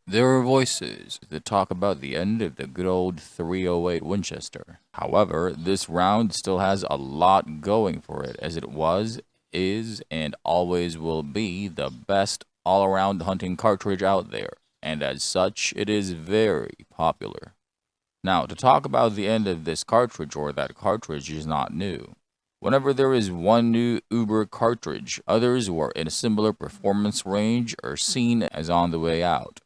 There are voices that talk about the end of the good old 308 Winchester. However, this round still has a lot going for it, as it was, is, and always will be the best all around hunting cartridge out there, and as such, it is very popular. Now, to talk about the end of this cartridge or that cartridge is not new. Whenever there is one new ueber cartridge, others who are in a similar performance range are seen as on the way out.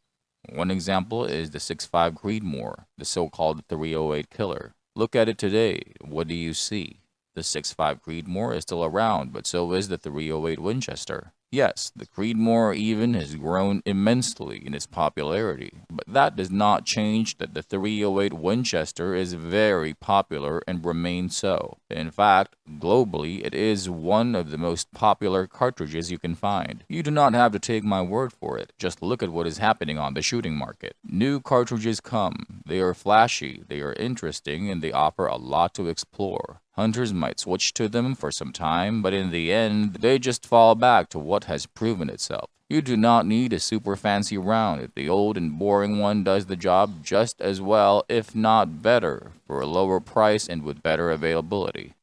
One example is the 6.5 Creedmoor, the so-called 308 killer. Look at it today. What do you see? The 6.5 Creedmoor is still around, but so is the 308 Winchester. Yes, the Creedmoor even has grown immensely in its popularity, but that does not change that the 308 Winchester is very popular and remains so. In fact, globally, it is one of the most popular cartridges you can find. You do not have to take my word for it. Just look at what is happening on the shooting market. New cartridges come. They are flashy, they are interesting, and they offer a lot to explore. Hunters might switch to them for some time, but in the end, they just fall back to what has proven itself. You do not need a super fancy round if the old and boring one does the job just as well, if not better, for a lower price and with better availability.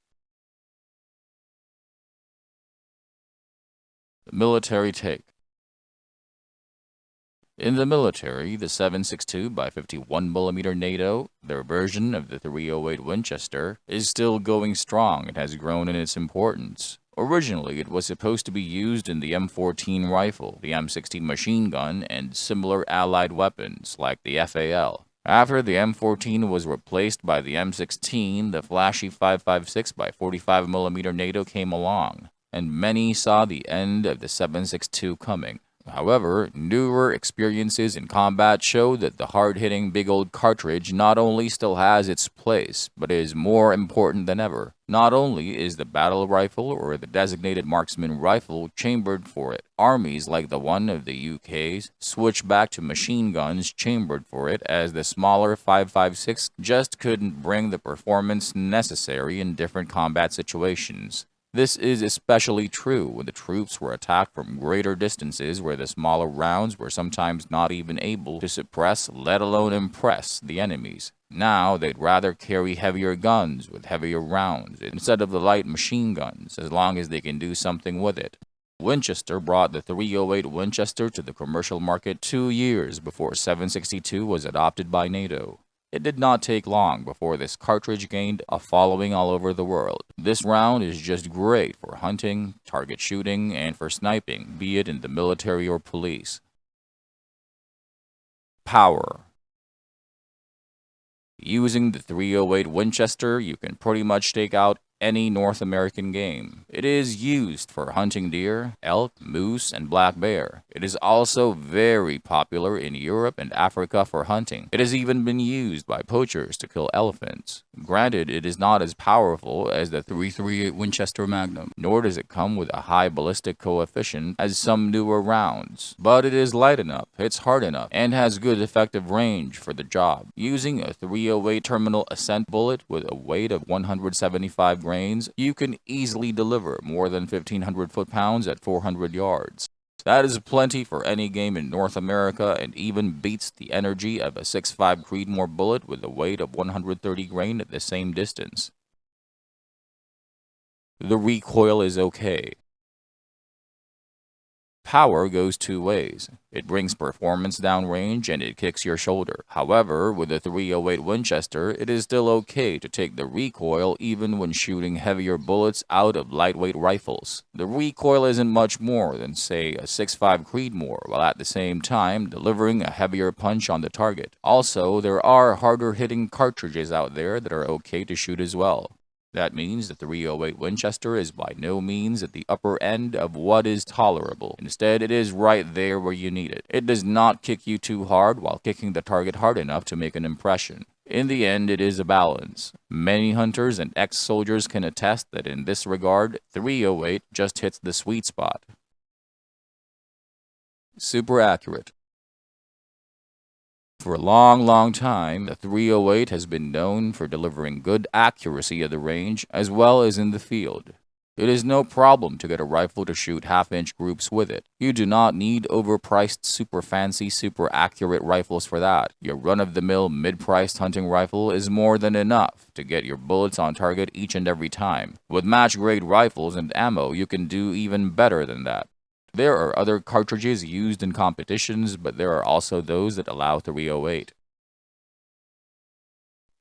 The military take. In the military, the 7.62 by 51mm NATO, their version of the 308 Winchester, is still going strong and has grown in its importance. Originally, it was supposed to be used in the M14 rifle, the M16 machine gun, and similar allied weapons like the FAL. After the M14 was replaced by the M16, the flashy 5.56 by 45mm NATO came along, and many saw the end of the 7.62 coming. However, newer experiences in combat show that the hard-hitting big old cartridge not only still has its place, but is more important than ever. Not only is the battle rifle or the designated marksman rifle chambered for it, armies like the one of the UK's switch back to machine guns chambered for it, as the smaller 5.56 just couldn't bring the performance necessary in different combat situations. This is especially true when the troops were attacked from greater distances where the smaller rounds were sometimes not even able to suppress, let alone impress, the enemies. Now they'd rather carry heavier guns with heavier rounds instead of the light machine guns, as long as they can do something with it. Winchester brought the 308 Winchester to the commercial market 2 years before 7.62 was adopted by NATO. It did not take long before this cartridge gained a following all over the world. This round is just great for hunting, target shooting, and for sniping, be it in the military or police. Power. Using the 308 Winchester, you can pretty much take out any North American game. It is used for hunting deer, elk, moose, and black bear. It is also very popular in Europe and Africa for hunting. It has even been used by poachers to kill elephants. Granted, it is not as powerful as the 338 Winchester Magnum, nor does it come with a high ballistic coefficient as some newer rounds, but it is light enough, hits hard enough, and has good effective range for the job. Using a 308 terminal ascent bullet with a weight of 175 grains, you can easily deliver more than 1,500 foot-pounds at 400 yards. That is plenty for any game in North America and even beats the energy of a 6.5 Creedmoor bullet with a weight of 130 grain at the same distance. The recoil is okay. Power goes two ways. It brings performance downrange and it kicks your shoulder. However, with the 308 Winchester, it is still okay to take the recoil even when shooting heavier bullets out of lightweight rifles. The recoil isn't much more than, say, a 6.5 Creedmoor, while at the same time delivering a heavier punch on the target. Also, there are harder-hitting cartridges out there that are okay to shoot as well. That means the 308 Winchester is by no means at the upper end of what is tolerable. Instead, it is right there where you need it. It does not kick you too hard while kicking the target hard enough to make an impression. In the end, it is a balance. Many hunters and ex-soldiers can attest that in this regard, 308 just hits the sweet spot. Super accurate. For a long time, the 308 has been known for delivering good accuracy at the range as well as in the field. It is no problem to get a rifle to shoot half-inch groups with it. You do not need overpriced, super fancy, super accurate rifles for that. Your run-of-the-mill, mid-priced hunting rifle is more than enough to get your bullets on target each and every time. With match-grade rifles and ammo, you can do even better than that. There are other cartridges used in competitions, but there are also those that allow 308.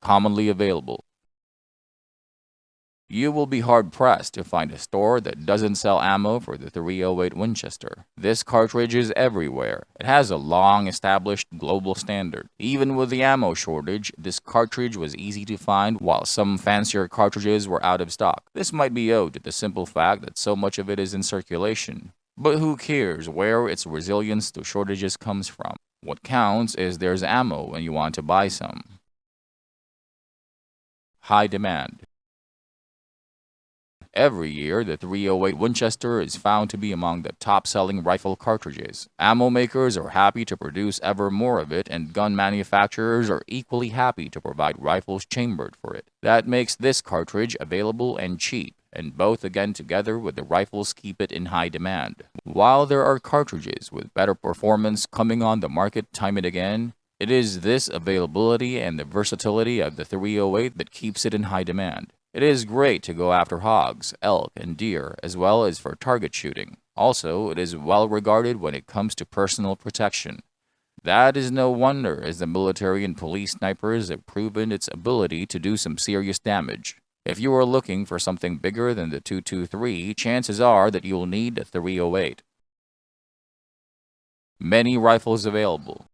Commonly available. You will be hard-pressed to find a store that doesn't sell ammo for the 308 Winchester. This cartridge is everywhere. It has a long-established global standard. Even with the ammo shortage, this cartridge was easy to find while some fancier cartridges were out of stock. This might be owed to the simple fact that so much of it is in circulation. But who cares where its resilience to shortages comes from? What counts is there's ammo when you want to buy some. High demand. Every year, the 308 Winchester is found to be among the top-selling rifle cartridges. Ammo makers are happy to produce ever more of it, and gun manufacturers are equally happy to provide rifles chambered for it. That makes this cartridge available and cheap, and both again together with the rifles keep it in high demand. While there are cartridges with better performance coming on the market time and again, it is this availability and the versatility of the 308 that keeps it in high demand. It is great to go after hogs, elk, and deer, as well as for target shooting. Also, it is well regarded when it comes to personal protection. That is no wonder, as the military and police snipers have proven its ability to do some serious damage. If you are looking for something bigger than the 223, chances are that you will need a 308. Many rifles available.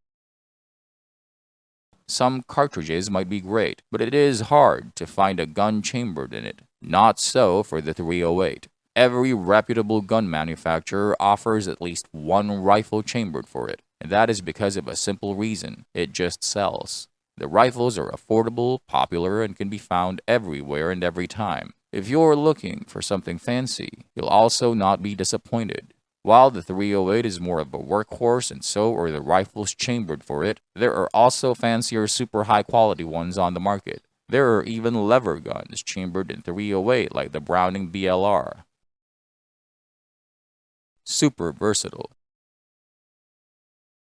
Some cartridges might be great, but it is hard to find a gun chambered in it. Not so for the 308. Every reputable gun manufacturer offers at least one rifle chambered for it, and that is because of a simple reason: it just sells. The rifles are affordable, popular, and can be found everywhere and every time. If you're looking for something fancy, you'll also not be disappointed. While the 308 is more of a workhorse and so are the rifles chambered for it, there are also fancier super high quality ones on the market. There are even lever guns chambered in 308 like the Browning BLR. Super versatile.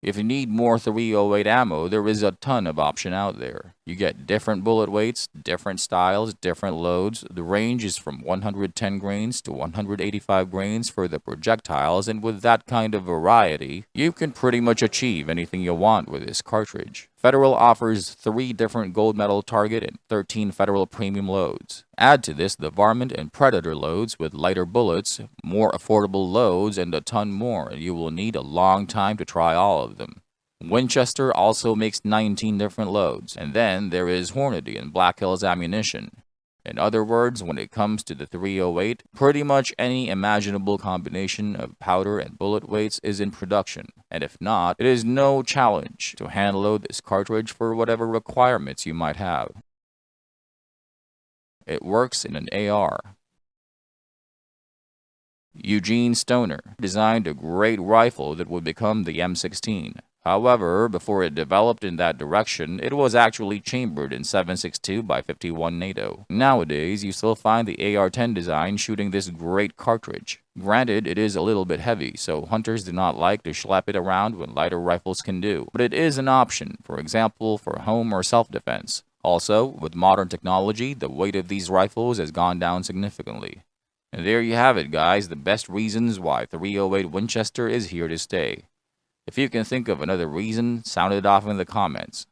If you need more 308 ammo, there is a ton of option out there. You get different bullet weights, different styles, different loads. The range is from 110 grains to 185 grains for the projectiles, and with that kind of variety, you can pretty much achieve anything you want with this cartridge. Federal offers 3 different gold medal target and 13 Federal premium loads. Add to this the Varmint and Predator loads with lighter bullets, more affordable loads, and a ton more, and you will need a long time to try all of them. Winchester also makes 19 different loads, and then there is Hornady and Black Hills ammunition. In other words, when it comes to the 308, pretty much any imaginable combination of powder and bullet weights is in production, and if not, it is no challenge to hand-load this cartridge for whatever requirements you might have. It works in an AR. Eugene Stoner designed a great rifle that would become the M16. However, before it developed in that direction, it was actually chambered in 7.62 by 51 NATO. Nowadays, you still find the AR-10 design shooting this great cartridge. Granted, it is a little bit heavy, so hunters do not like to schlep it around when lighter rifles can do, but it is an option, for example, for home or self-defense. Also, with modern technology, the weight of these rifles has gone down significantly. And there you have it, guys, the best reasons why 308 Winchester is here to stay. If you can think of another reason, sound it off in the comments.